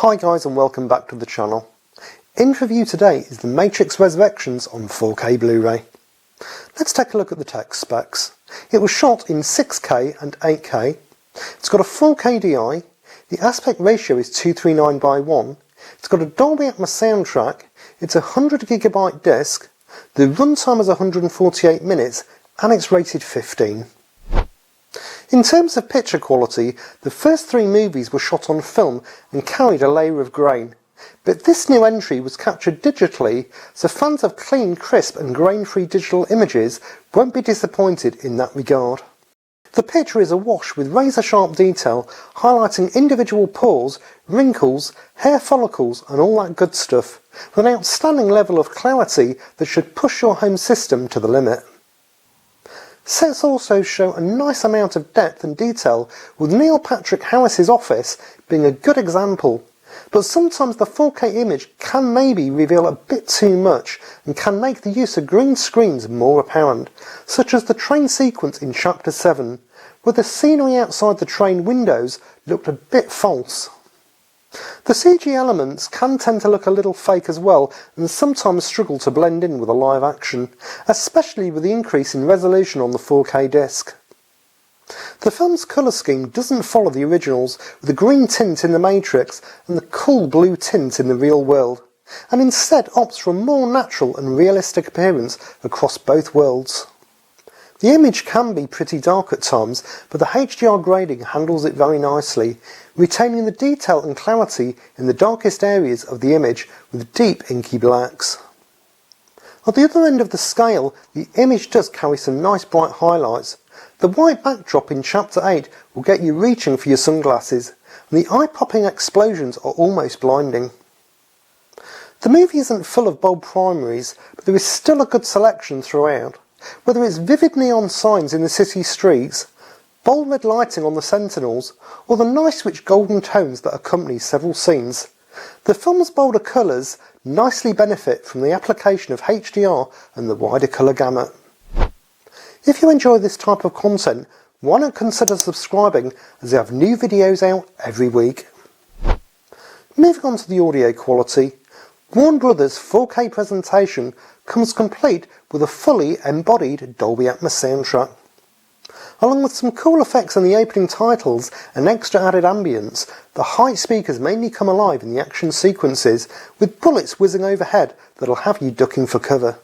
Hi guys and welcome back to the channel. In review today is The Matrix Resurrections on 4K Blu-ray. Let's take a look at the tech specs. It was shot in 6K and 8K. It's got a 4K DI, the aspect ratio is 239:1, it's got a Dolby Atmos soundtrack, it's a 100GB disc, the runtime is 148 minutes and it's rated 15. In terms of picture quality, the first three movies were shot on film and carried a layer of grain, but this new entry was captured digitally, so fans of clean, crisp and grain-free digital images won't be disappointed in that regard. The picture is awash with razor-sharp detail, highlighting individual pores, wrinkles, hair follicles and all that good stuff, with an outstanding level of clarity that should push your home system to the limit. Sets also show a nice amount of depth and detail, with Neil Patrick Harris's office being a good example, but sometimes the 4K image can maybe reveal a bit too much and can make the use of green screens more apparent, such as the train sequence in Chapter 7, where the scenery outside the train windows looked a bit false. The CG elements can tend to look a little fake as well and sometimes struggle to blend in with the live action, especially with the increase in resolution on the 4K disc. The film's colour scheme doesn't follow the originals, with the green tint in The Matrix and the cool blue tint in the real world, and instead opts for a more natural and realistic appearance across both worlds. The image can be pretty dark at times, but the HDR grading handles it very nicely, retaining the detail and clarity in the darkest areas of the image with deep inky blacks. At the other end of the scale, the image does carry some nice bright highlights. The white backdrop in Chapter 8 will get you reaching for your sunglasses, and the eye-popping explosions are almost blinding. The movie isn't full of bold primaries, but there is still a good selection throughout. Whether it's vivid neon signs in the city streets, bold red lighting on the sentinels, or the nice rich golden tones that accompany several scenes, the film's bolder colours nicely benefit from the application of HDR and the wider colour gamut. If you enjoy this type of content, why not consider subscribing, as they have new videos out every week. Moving on to the audio quality, Warner Brothers' 4K presentation comes complete with a fully embodied Dolby Atmos soundtrack. Along with some cool effects in the opening titles and extra added ambience, the high speakers mainly come alive in the action sequences, with bullets whizzing overhead that'll have you ducking for cover.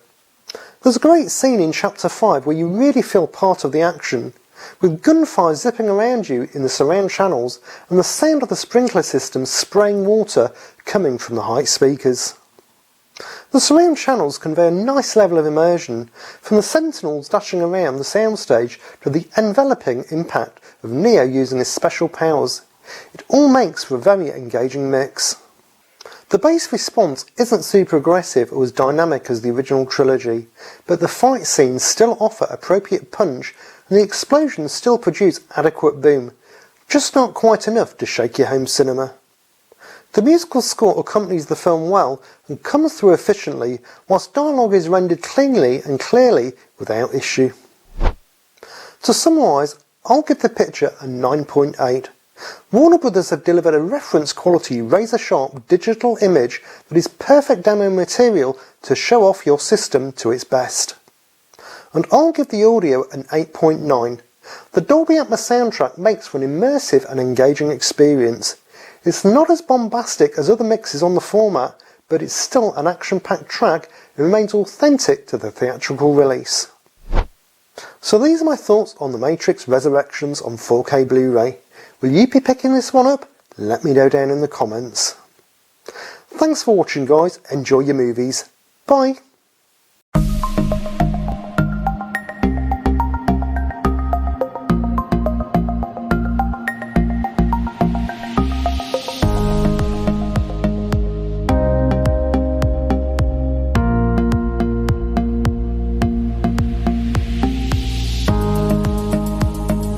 There's a great scene in Chapter 5 where you really feel part of the action, with gunfire zipping around you in the surround channels and the sound of the sprinkler system spraying water coming from the high speakers. The surround channels convey a nice level of immersion, from the sentinels dashing around the soundstage to the enveloping impact of Neo using his special powers. It all makes for a very engaging mix. The bass response isn't super aggressive or as dynamic as the original trilogy, but the fight scenes still offer appropriate punch and the explosions still produce adequate boom, just not quite enough to shake your home cinema. The musical score accompanies the film well and comes through efficiently, whilst dialogue is rendered cleanly and clearly without issue. To summarise, I'll give the picture a 9.8. Warner Brothers have delivered a reference quality razor-sharp digital image that is perfect demo material to show off your system to its best. And I'll give the audio an 8.9. The Dolby Atmos soundtrack makes for an immersive and engaging experience. It's not as bombastic as other mixes on the format, but it's still an action-packed track and remains authentic to the theatrical release. So these are my thoughts on The Matrix Resurrections on 4K Blu-ray. Will you be picking this one up? Let me know down in the comments. Thanks for watching guys, enjoy your movies. Bye!